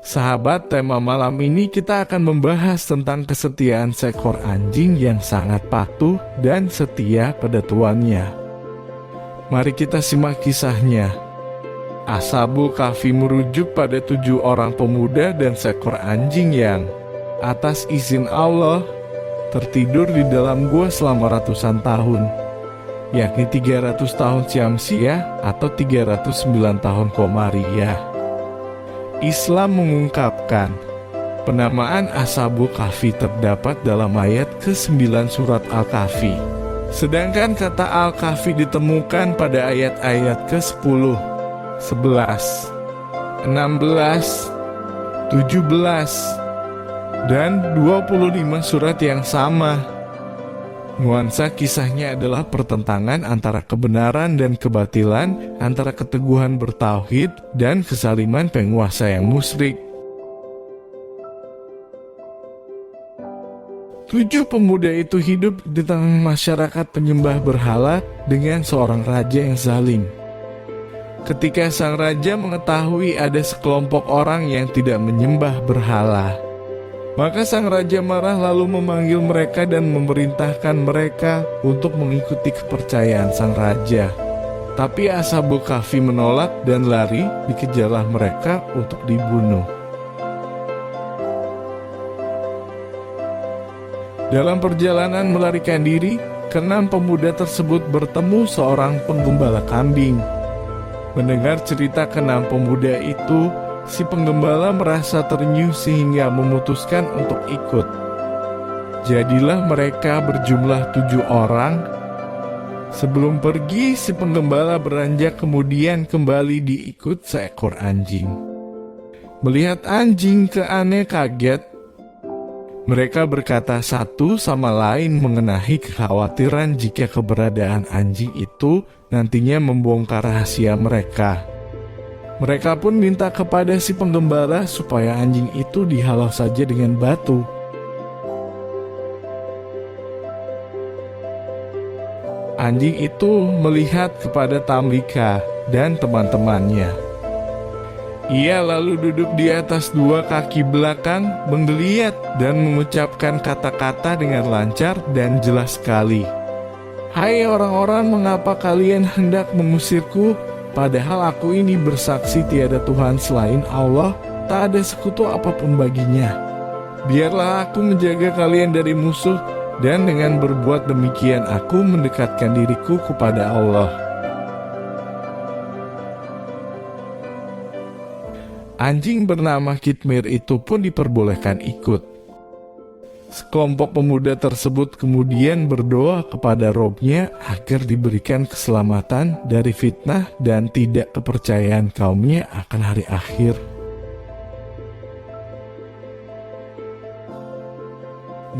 Sahabat, tema malam ini kita akan membahas tentang kesetiaan seekor anjing yang sangat patuh dan setia pada tuannya. Mari kita simak kisahnya. Ashabul Kahfi merujuk pada 7 orang pemuda dan seekor anjing yang, atas izin Allah, tertidur di dalam gua selama ratusan tahun, yakni 300 tahun Syamsiah atau 309 tahun Qamariyah. Islam mengungkapkan, penamaan Ashabul Kahfi terdapat dalam ayat ke-9 surat Al-Kahfi. Sedangkan kata Al-Kahfi ditemukan pada ayat-ayat ke-10, 11, 16, 17, dan 25 surat yang sama. Nuansa kisahnya adalah pertentangan antara kebenaran dan kebatilan, antara keteguhan bertauhid dan kezaliman penguasa yang musyrik. 7 pemuda itu hidup di tengah masyarakat penyembah berhala dengan seorang raja yang zalim. Ketika sang raja mengetahui ada sekelompok orang yang tidak menyembah berhala, maka sang raja marah lalu memanggil mereka dan memerintahkan mereka untuk mengikuti kepercayaan sang raja. Tapi Ashabul Kahfi menolak dan lari, dikejarlah mereka untuk dibunuh. Dalam perjalanan melarikan diri, ke-6 pemuda tersebut bertemu seorang penggembala kambing. Mendengar cerita ke-6 pemuda itu, si penggembala merasa terenyuh sehingga memutuskan untuk ikut. Jadilah mereka berjumlah 7 orang. Sebelum pergi, si penggembala beranjak kemudian kembali diikut seekor anjing. Melihat anjing, ke-6 kaget. Mereka berkata satu sama lain mengenai kekhawatiran jika keberadaan anjing itu nantinya membongkar rahasia mereka. Mereka pun minta kepada si penggembala supaya anjing itu dihalau saja dengan batu. Anjing itu melihat kepada Tamlika dan teman-temannya. Ia lalu duduk di atas 2 kaki belakang, menggeliat dan mengucapkan kata-kata dengan lancar dan jelas sekali. "Hai orang-orang, mengapa kalian hendak mengusirku? Padahal aku ini bersaksi tiada Tuhan selain Allah, tak ada sekutu apapun baginya. Biarlah aku menjaga kalian dari musuh, dan dengan berbuat demikian aku mendekatkan diriku kepada Allah." Anjing bernama Kitmir itu pun diperbolehkan ikut. Sekelompok pemuda tersebut kemudian berdoa kepada Robnya agar diberikan keselamatan dari fitnah dan tidak kepercayaan kaumnya akan hari akhir.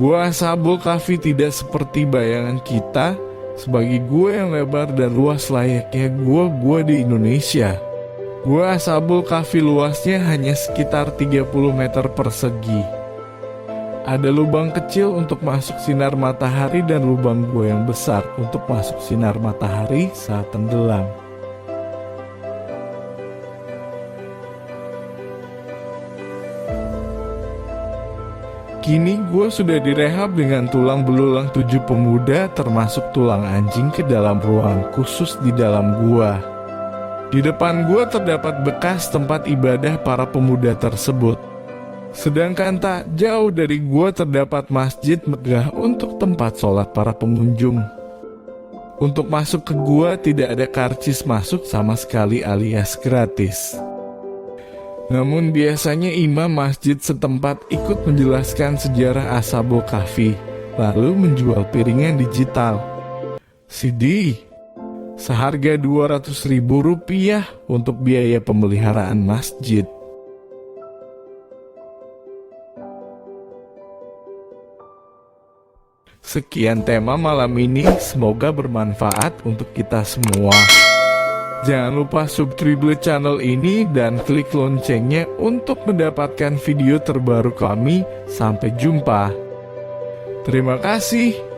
Gua Ashabul Kahfi tidak seperti bayangan kita sebagai gua yang lebar dan luas layaknya gua-gua di Indonesia. Gua Ashabul Kahfi luasnya hanya sekitar 30 meter persegi. Ada lubang kecil untuk masuk sinar matahari dan lubang gua yang besar untuk masuk sinar matahari saat tenggelam. Kini gua sudah direhab dengan tulang belulang 7 pemuda termasuk tulang anjing ke dalam ruang khusus di dalam gua. Di depan gua terdapat bekas tempat ibadah para pemuda tersebut. Sedangkan tak jauh dari gua terdapat masjid megah untuk tempat sholat para pengunjung. Untuk masuk ke gua tidak ada karcis masuk sama sekali alias gratis. Namun biasanya imam masjid setempat ikut menjelaskan sejarah Ashabul Kahfi, lalu menjual piringan digital. CD seharga Rp200.000 untuk biaya pemeliharaan masjid. Sekian tema malam ini, semoga bermanfaat untuk kita semua. Jangan lupa subscribe channel ini dan klik loncengnya untuk mendapatkan video terbaru kami. Sampai jumpa. Terima kasih.